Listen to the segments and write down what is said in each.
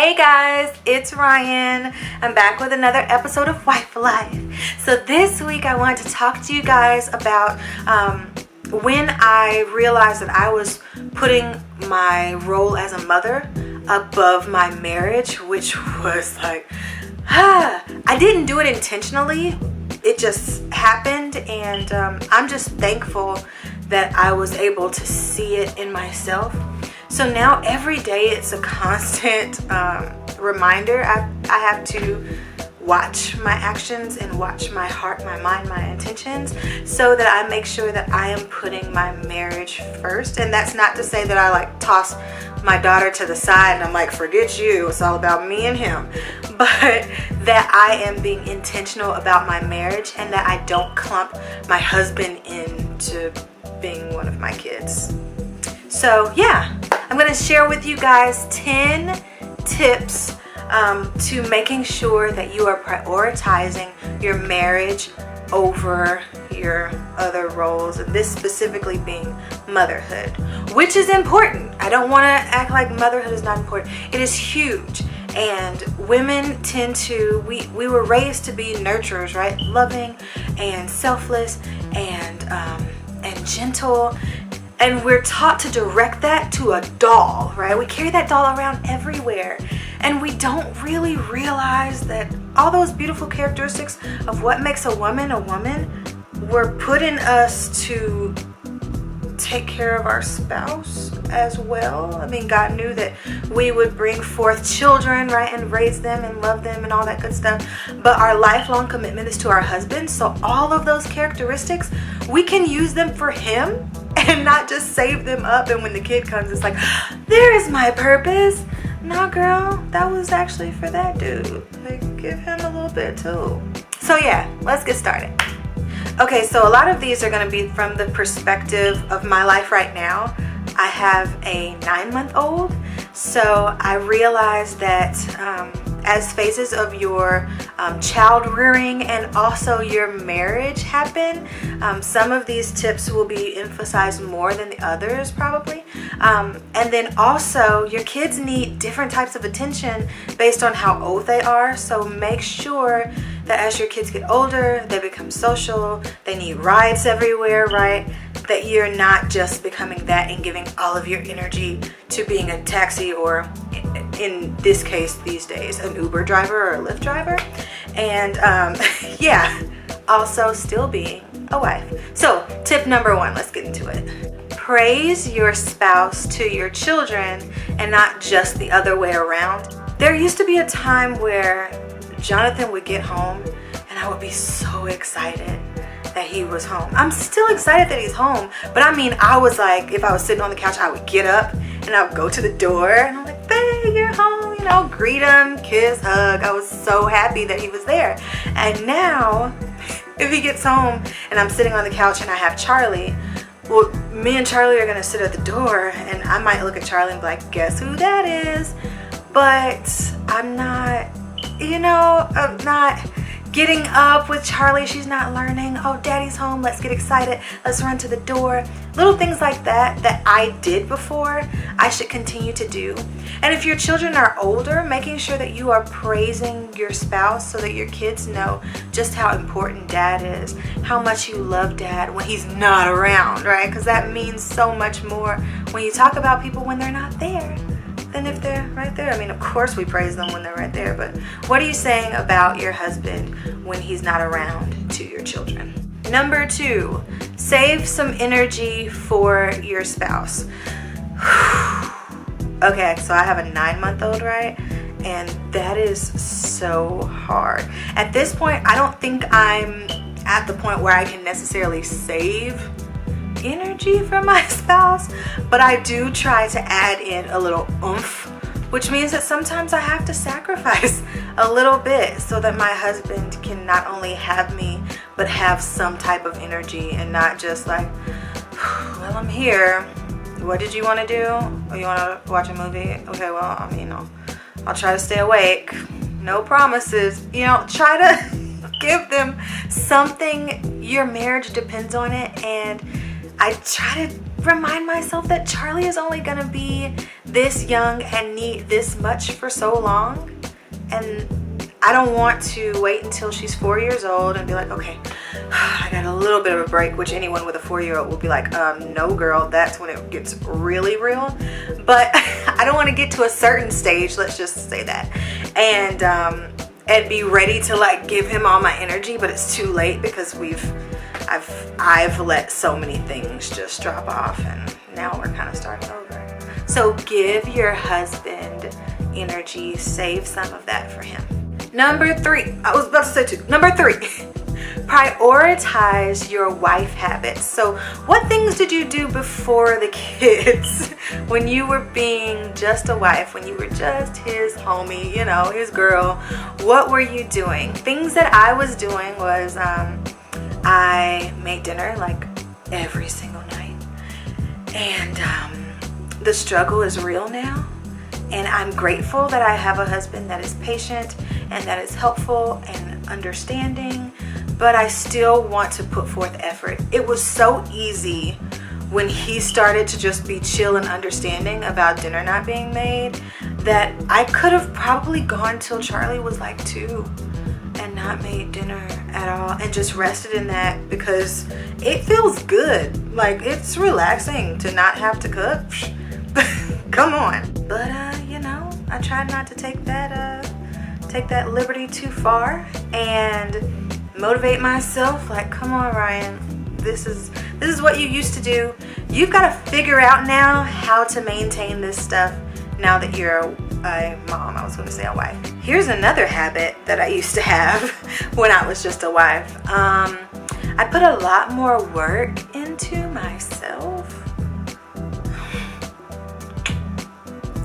Hey guys, it's Ryan. I'm back with another episode of Wife Life. So this week I wanted to talk to you guys about when I realized that I was putting my role as a mother above my marriage, which was like, I didn't do it intentionally. It just happened, and I'm just thankful that I was able to see it in myself. So now every day it's a constant reminder. I have to watch my actions and watch my heart, my mind, my intentions, so that I make sure that I am putting my marriage first. And that's not to say that I like toss my daughter to the side and I'm like, forget you, it's all about me and him. But that I am being intentional about my marriage and that I don't clump my husband into being one of my kids. So yeah, I'm going to share with you guys 10 tips to making sure that you are prioritizing your marriage over your other roles, and this specifically being motherhood, which is important. I don't want to act like motherhood is not important. It is huge, and women tend to, we were raised to be nurturers, right? Loving and selfless and gentle. And we're taught to direct that to a doll, right? We carry that doll around everywhere. And we don't really realize that all those beautiful characteristics of what makes a woman were put in us to take care of our spouse as well. I mean, God knew that we would bring forth children, right? And raise them and love them and all that good stuff. But our lifelong commitment is to our husband. So all of those characteristics, we can use them for him and not just save them up, and when the kid comes it's like, there is my purpose. No girl, that was actually for that dude. Like, give him a little bit too. So yeah, let's get started. Okay, so a lot of these are going to be from the perspective of my life right now. I have a 9-month-old, so I realized that as phases of your child rearing and also your marriage happen, some of these tips will be emphasized more than the others probably. And then also your kids need different types of attention based on how old they are. So make sure that as your kids get older, they become social, they need rides everywhere, right? That you're not just becoming that and giving all of your energy to being a taxi or, in this case these days, an Uber driver or a Lyft driver. And yeah, also still being a wife. So tip number 1, let's get into it. Praise your spouse to your children and not just the other way around. There used to be a time where Jonathan would get home and I would be so excited that he was home. I'm still excited that he's home, but I mean, I was like, if I was sitting on the couch, I would get up and I would go to the door and I'm like, babe, you're home, you know, greet him, kiss, hug. I was so happy that he was there. And now, if he gets home and I'm sitting on the couch and I have Charlie, well, me and Charlie are gonna sit at the door and I might look at Charlie and be like, guess who that is? But I'm not, I'm not getting up with Charlie. She's not learning, oh, daddy's home, let's get excited, let's run to the door. Little things like that I did before, I should continue to do. And if your children are older, making sure that you are praising your spouse so that your kids know just how important dad is, how much you love dad when he's not around, right? Because that means so much more when you talk about people when they're not there than if they're right there. I mean, of course we praise them when they're right there, but what are you saying about your husband when he's not around to your children? Number 2, save some energy for your spouse. Okay, so I have a 9-month-old, right? And that is so hard. At this point, I don't think I'm at the point where I can necessarily save energy for my spouse, but I do try to add in a little oomph, which means that sometimes I have to sacrifice a little bit so that my husband can not only have me but have some type of energy and not just like, well, I'm here, what did you want to do? Oh, you want to watch a movie? Okay, well, I mean, I'll try to stay awake, no promises. Try to give them something. Your marriage depends on it, and I try to remind myself that Charlie is only going to be this young and need this much for so long, and I don't want to wait until she's 4 years old and be like, okay, I got a little bit of a break, which anyone with a 4-year-old will be like, no girl, that's when it gets really real. But I don't want to get to a certain stage, let's just say that, and be ready to like give him all my energy, but it's too late because I've let so many things just drop off, and now we're kind of starting over. So give your husband energy, save some of that for him. Number 3, I was about to say 2. Number 3, prioritize your wife habits. So what things did you do before the kids when you were being just a wife, when you were just his homie, you know, his girl? What were you doing? Things that I was doing was I made dinner like every single night, and the struggle is real now, and I'm grateful that I have a husband that is patient and that is helpful and understanding, but I still want to put forth effort. It was so easy when he started to just be chill and understanding about dinner not being made that I could have probably gone till Charlie was like 2 and not made dinner at all and just rested in that, because it feels good. Like, it's relaxing to not have to cook. Come on. But you know, I tried not to take that liberty too far and motivate myself like, come on, Ryan, this is what you used to do. You've got to figure out now how to maintain this stuff now that you're a mom. I was going to say a wife. Here's another habit that I used to have when I was just a wife. I put a lot more work into myself.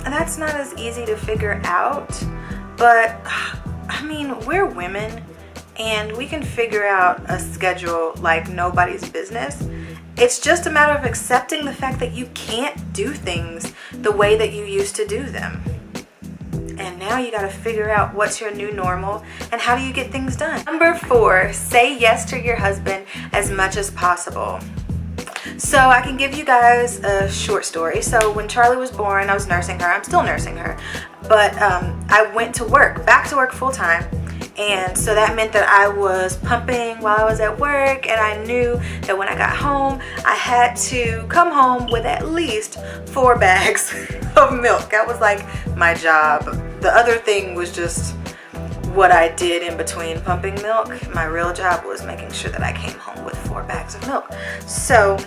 And that's not as easy to figure out, but I mean, we're women and we can figure out a schedule like nobody's business. It's just a matter of accepting the fact that you can't do things the way that you used to do them. And now you got to figure out what's your new normal and how do you get things done. Number 4, say yes to your husband as much as possible. So I can give you guys a short story. So when Charlie was born, I was nursing her. I'm still nursing her. But I went to work, back to work full time. And so that meant that I was pumping while I was at work, and I knew that when I got home, I had to come home with at least 4 bags of milk. That was like my job. The other thing was just what I did in between pumping milk. My real job was making sure that I came home with 4 bags of milk. So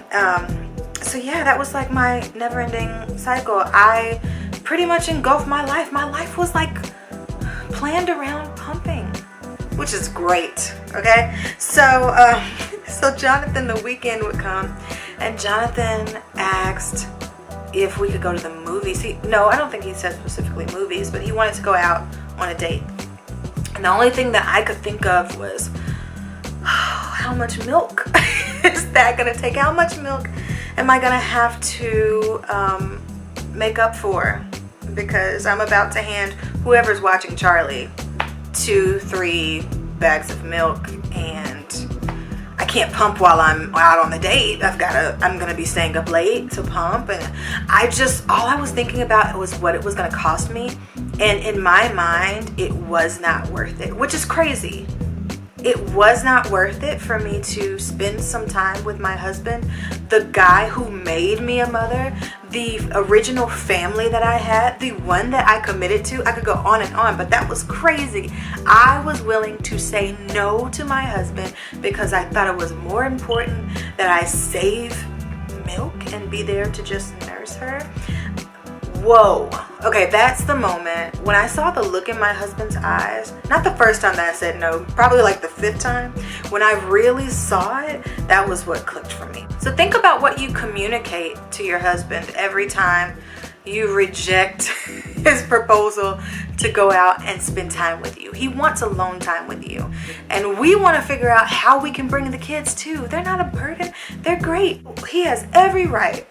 yeah, that was like my never-ending cycle. I pretty much engulfed my life. My life was like planned around pumping, which is great. Okay, so Jonathan, the weekend would come, and Jonathan asked if we could go to the movies. No, I don't think he said specifically movies, but he wanted to go out on a date. And the only thing that I could think of was, how much milk is that gonna take? How much milk am I gonna have to make up for? Because I'm about to hand whoever's watching Charlie 2-3 bags of milk, and I can't pump while I'm out on the date. I'm gonna be staying up late to pump, and all I was thinking about was what it was gonna cost me. And in my mind, it was not worth it, which is crazy. It was not worth it for me to spend some time with my husband, the guy who made me a mother, the original family that I had, the one that I committed to. I could go on and on, but that was crazy. I was willing to say no to my husband because I thought it was more important that I save milk and be there to just nurse her. Whoa. Okay, that's the moment when I saw the look in my husband's eyes. Not the first time that I said no, probably like the 5th time. When I really saw it, that was what clicked for me. So think about what you communicate to your husband every time you reject his proposal to go out and spend time with you. He wants alone time with you. And we want to figure out how we can bring the kids too. They're not a burden. They're great. He has every right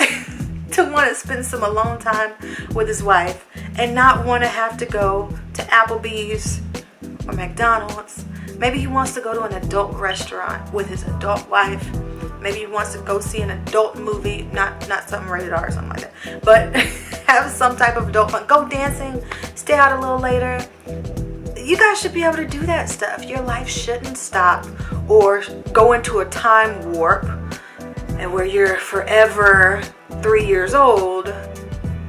to want to spend some alone time with his wife and not want to have to go to Applebee's or McDonald's Maybe he wants to go to an adult restaurant with his adult wife. Maybe he wants to go see an adult movie, not something rated R or something like that, but have some type of adult fun. Go dancing, stay out a little later. You guys should be able to do that stuff. Your life shouldn't stop or go into a time warp and where you're forever 3 years old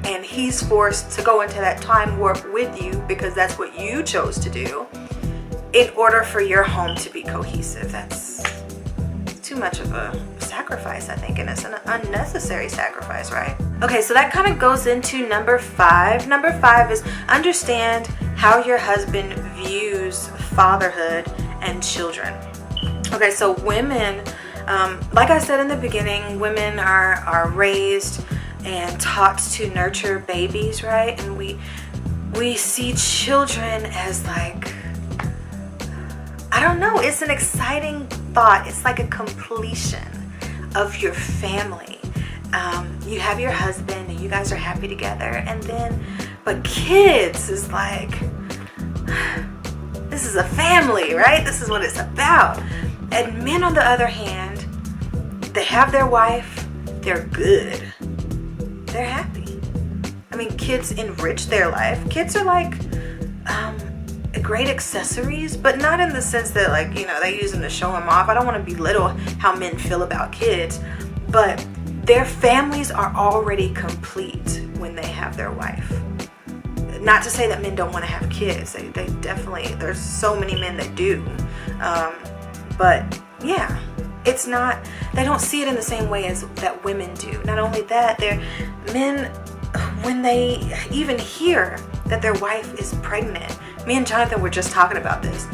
and he's forced to go into that time warp with you because that's what you chose to do in order for your home to be cohesive. That's too much of a sacrifice, I think, and it's an unnecessary sacrifice, right? Okay, so that kind of goes into number 5. Number 5 is understand how your husband views fatherhood and children. Okay, so women, like I said in the beginning, women are raised and taught to nurture babies, right? And we see children as like, I don't know, it's an exciting thought. It's like a completion of your family. You have your husband and you guys are happy together, but kids is like, this is a family, right? This is what it's about. And men, on the other hand, they have their wife, they're good, they're happy. I mean, kids enrich their life. Kids are like great accessories, but not in the sense that, like, you know, they use them to show them off. I don't want to belittle how men feel about kids, but their families are already complete when they have their wife. Not to say that men don't want to have kids. They definitely, there's so many men that do. But yeah, it's not, they don't see it in the same way as that women do. Not only that, men, when they even hear that their wife is pregnant, me and Jonathan were just talking about this.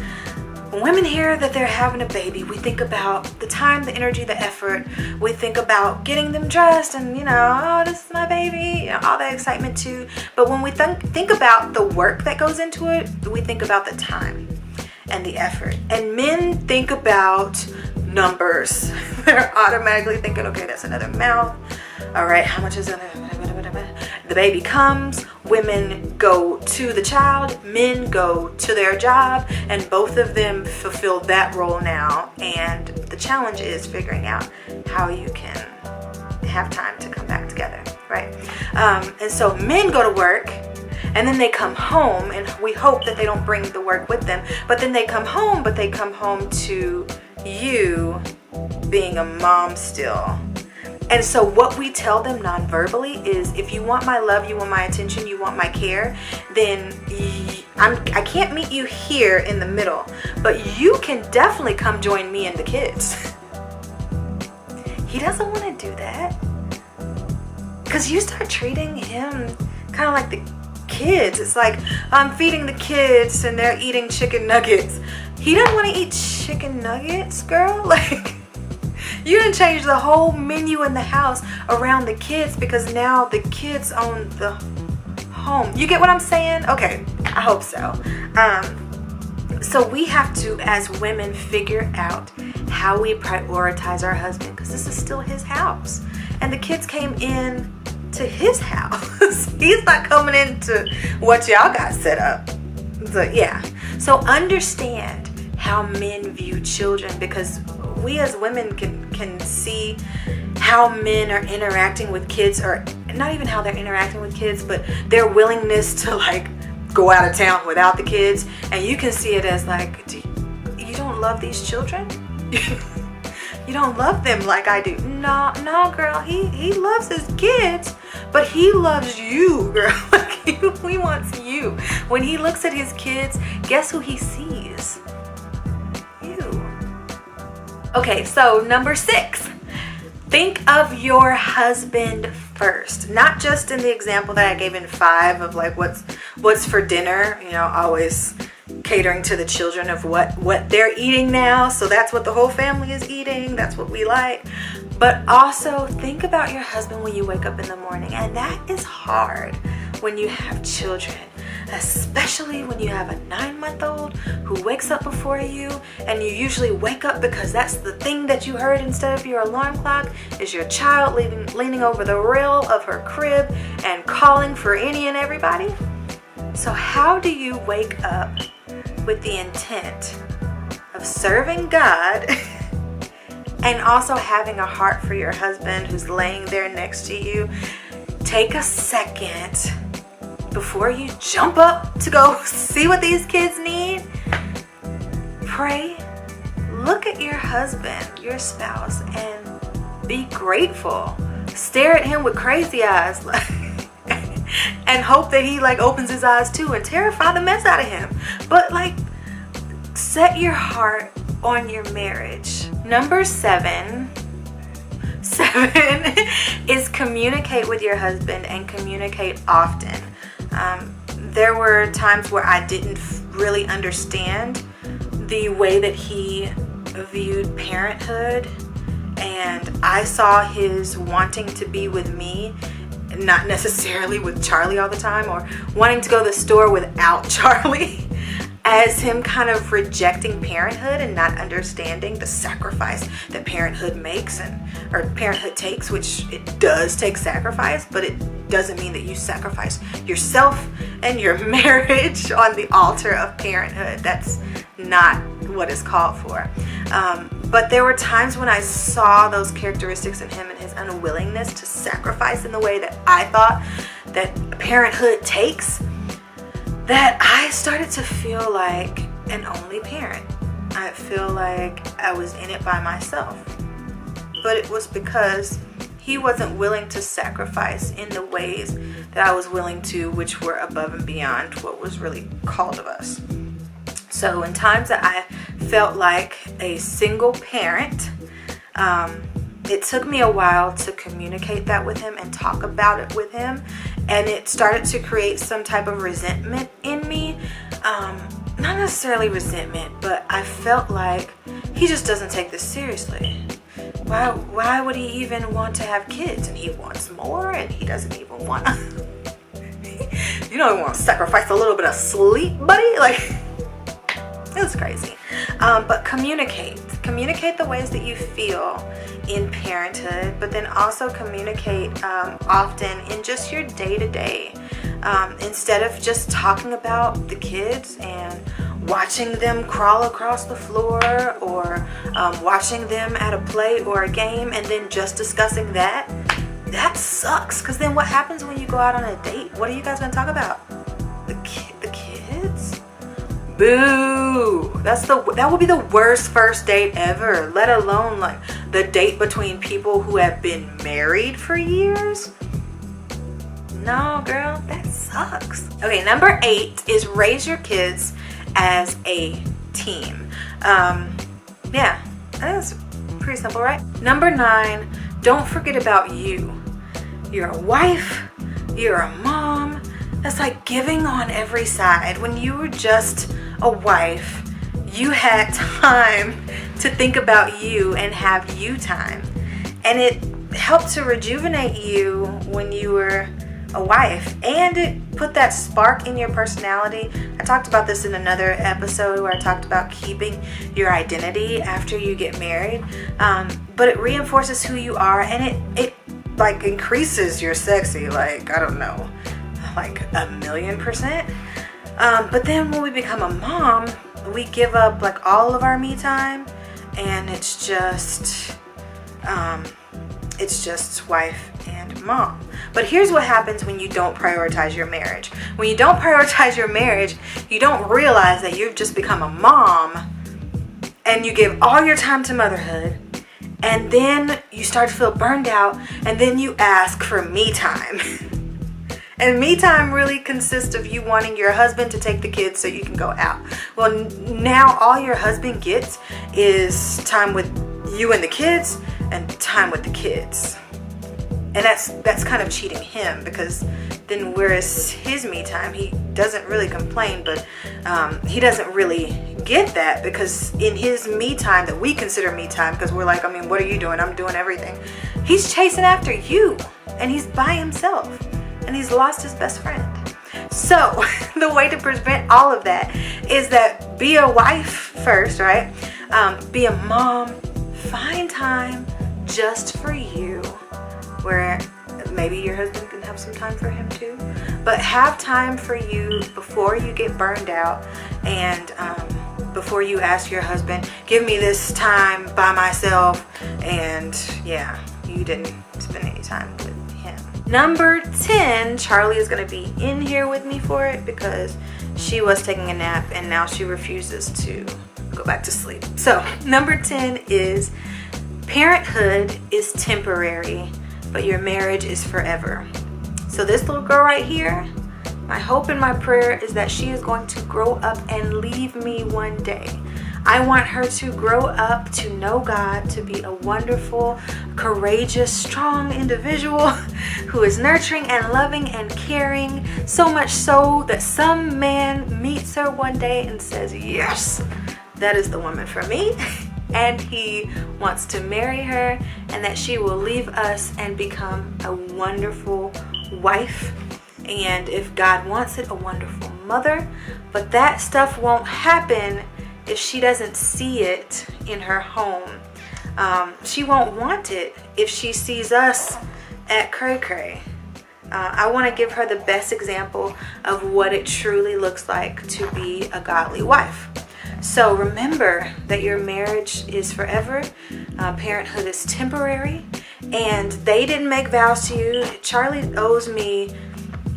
When women hear that they're having a baby, we think about the time, the energy, the effort. We think about getting them dressed and, you know, oh, this is my baby, you know, all that excitement too. But when we think about the work that goes into it, we think about the time and the effort. And men think about numbers. They're automatically thinking, okay, that's another mouth. All right, how much is it? The baby comes, women go to the child, men go to their job, and both of them fulfill that role now. And the challenge is figuring out how you can have time to come back together, right? And so men go to work, and then they come home, and we hope that they don't bring the work with them, but then they come home, but they come home to you being a mom still. And so what we tell them non-verbally is, if you want my love, you want my attention, you want my care, then I can't meet you here in the middle, but you can definitely come join me and the kids. He doesn't want to do that, because you start treating him kind of like the kids. It's like, I'm feeding the kids and they're eating chicken nuggets. He doesn't want to eat chicken nuggets, girl. Like, you didn't change the whole menu in the house around the kids because now the kids own the home. You get what I'm saying? Okay, I hope so. So we have to, as women, figure out how we prioritize our husband, because this is still his house. And the kids came in to his house. He's not coming into what y'all got set up. So yeah. So understand how men view children, because we as women can see how men are interacting with kids, or not even how they're interacting with kids, but their willingness to like go out of town without the kids. And you can see it as like, you don't love these children? You don't love them like I do. No, girl, he loves his kids, but he loves you, girl. Like, he wants you. When he looks at his kids, guess who he sees? Okay, so number 6, think of your husband first. Not just in the example that I gave in 5 of like what's for dinner, you know, always catering to the children of what they're eating now. So that's what the whole family is eating. That's what we like. But also think about your husband when you wake up in the morning. And that is hard when you have children, especially when you have a 9-month-old who wakes up before you, and you usually wake up because that's the thing that you heard instead of your alarm clock is your child leaning over the rail of her crib and calling for any and everybody. So how do you wake up with the intent of of serving God and also having a heart for your husband who's laying there next to you, take a second before you jump up to go see what these kids need. Pray, look at your husband, your spouse, and be grateful. Stare at him with crazy eyes and hope that he opens his eyes too and terrify the mess out of him. But set your heart on your marriage. Number seven is communicate with your husband and communicate often. There were times where I didn't really understand the way that he viewed parenthood, and I saw his wanting to be with me, not necessarily with Charlie all the time, or wanting to go to the store without Charlie, as him kind of rejecting parenthood and not understanding the sacrifice that parenthood makes or parenthood takes, which it does take sacrifice, but it doesn't mean that you sacrifice yourself and your marriage on the altar of parenthood. That's not what is called for. But there were times when I saw those characteristics in him and his unwillingness to sacrifice in the way that I thought that parenthood takes, that I started to feel like an only parent. I feel like I was in it by myself. But it was because he wasn't willing to sacrifice in the ways that I was willing to, which were above and beyond what was really called of us. So in times that I felt like a single parent, it took me a while to communicate that with him and talk about it with him. And it started to create some type of resentment in me. Not necessarily resentment, but I felt like he just doesn't take this seriously. Why would he even want to have kids? And he wants more, and he doesn't even want to. You don't even want to sacrifice a little bit of sleep, buddy? It was crazy. But communicate the ways that you feel in parenthood, but then also communicate often in just your day-to-day. Instead of just talking about the kids and watching them crawl across the floor, or watching them at a play or a game and then just discussing that sucks. Because then what happens when you go out on a date? What are you guys going to talk about? The kids? Boo! That would be the worst first date ever, let alone the date between people who have been married for years. No, girl, that sucks. Okay, number 8 is raise your kids as a team. Yeah, I think that's pretty simple, right? Number 9, don't forget about you. You're a wife, you're a mom. That's like giving on every side. When you were just a wife, you had time to think about you and have you time. And it helped to rejuvenate you when you were a wife, and it put that spark in your personality. I talked about this in another episode where I talked about keeping your identity after you get married, but it reinforces who you are, and it increases your sexy, I don't know, 1,000,000%. But then when we become a mom, we give up all of our me time, and it's just wife and mom. But here's what happens when you don't prioritize your marriage. When you don't prioritize your marriage, you don't realize that you've just become a mom, and you give all your time to motherhood, and then you start to feel burned out, and then you ask for me time. And me time really consists of you wanting your husband to take the kids so you can go out. Well, now all your husband gets is time with you and the kids, and time with the kids. And that's kind of cheating him, because then whereas his me time, he doesn't really complain, but he doesn't really get that, because in his me time that we consider me time, because we're what are you doing? I'm doing everything. He's chasing after you, and he's by himself, and he's lost his best friend. So the way to prevent all of that is that be a wife first, right? Be a mom. Find time just for you, where maybe your husband can have some time for him too, but have time for you before you get burned out, and before you ask your husband, give me this time by myself, and yeah, you didn't spend any time with him. Number 10, Charlie is going to be in here with me for it because she was taking a nap and now she refuses to go back to sleep. So number 10 is parenthood is temporary, but your marriage is forever. So this little girl right here, my hope and my prayer is that she is going to grow up and leave me one day. I want her to grow up to know God, to be a wonderful, courageous, strong individual who is nurturing and loving and caring, so much so that some man meets her one day and says, yes, that is the woman for me. And he wants to marry her, and that she will leave us and become a wonderful wife, and if God wants it, a wonderful mother. But that stuff won't happen if she doesn't see it in her home. She won't want it if she sees us at cray cray. I want to give her the best example of what it truly looks like to be a godly wife. So remember that your marriage is forever. Parenthood is temporary, and they didn't make vows to you. Charlie owes me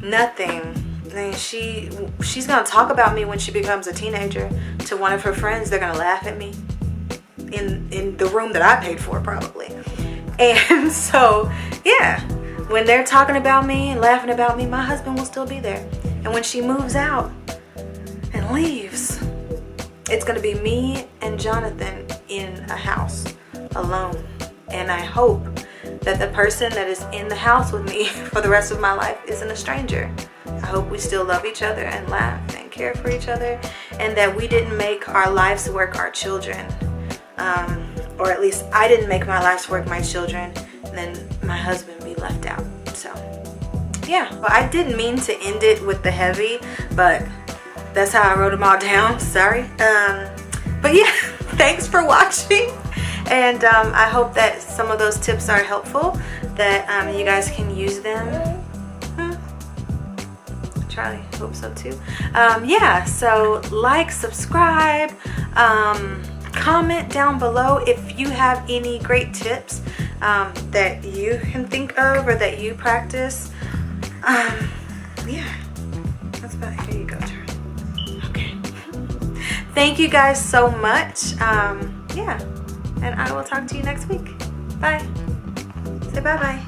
nothing. I mean, she's gonna talk about me when she becomes a teenager to one of her friends. They're gonna laugh at me in the room that I paid for, probably. And so yeah, when they're talking about me and laughing about me, my husband will still be there. And when she moves out and leaves, it's gonna be me and Jonathan in a house alone. And I hope that the person that is in the house with me for the rest of my life isn't a stranger. I hope we still love each other and laugh and care for each other, and that we didn't make our life's work our children. Or at least I didn't make my life's work my children, and then my husband be left out. So yeah, well, I didn't mean to end it with the heavy, but that's how I wrote them all down. Sorry. But yeah, thanks for watching. And I hope that some of those tips are helpful, that you guys can use them. Charlie, hope so too. Yeah, so like, subscribe, comment down below if you have any great tips that you can think of or that you practice. Yeah, that's about it. Here you go, Charlie. Okay. Thank you guys so much. Yeah. And I will talk to you next week. Bye. Say bye-bye.